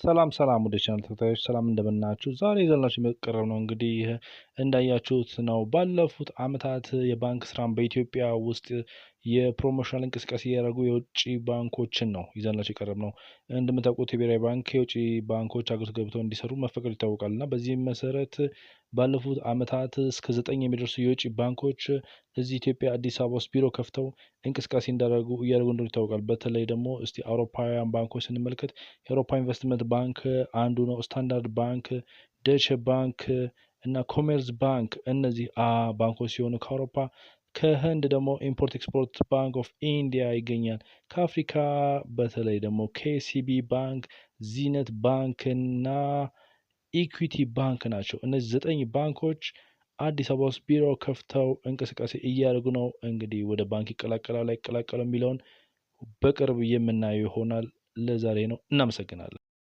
ሰላም ወደ ቻናል ተከታታዮች ሰላም እንደምናችሁ። ዛሬ ይዘንላችሁ የቀረብነው እንግዲህ እንዳያችሁት ነው። ባለፉት ዓመታት የባንክ ስራን በኢትዮጵያ ውስጥ የፕሮሞሽናል እንቅስቃሴ ያደረጉ የውጭ ባንኮችን ነው ይዘንላችሁ የቀረብነው። እንደምታውቁት የብሔራዊ ባንክ የውጭ ባንኮች አገሪቱ ገብተው እንዲሰሩ መፈቀዱ ይታወቃል እና በዚህም መሰረት ባለፉት ዓመታት እስከ 9 የሚደርሱ የውጭ ባንኮች እዚህ ኢትዮጵያ አዲስ አበባ ውስጥ ቢሮ ከፍተው እንቅስቃሴ እያደረጉ እንደሆነ ይታወቃል። በተለይ ደግሞ እስቲ አውሮፓውያን ባንኮች ስንመለከት የአውሮፓ ኢንቨስትመንት ባንክ አንዱ ነው። ስታንዳርድ ባንክ፣ ዶይቼ ባንክ እና ኮሜርስ ባንክ እነዚህ ባንኮች ሲሆኑ ከአውሮፓ ከህንድ ደግሞ ኢምፖርት ኤክስፖርት ባንክ ኦፍ ኢንዲያ ይገኛል። ከአፍሪካ በተለይ ደግሞ ኬሲቢ ባንክ፣ ዚነት ባንክ እና ኢኩዊቲ ባንክ ናቸው። እነዚህ 9 ባንኮች አዲስ አበባ ውስጥ ቢሮ ከፍተው እንቅስቃሴ እያደረጉ ነው። እንግዲህ ወደ ባንክ ይቀላቀላል አይቀላቀልም የሚለውን በቅርብ የምናየው ይሆናል። ለዛሬ ነው። እናመሰግናለን።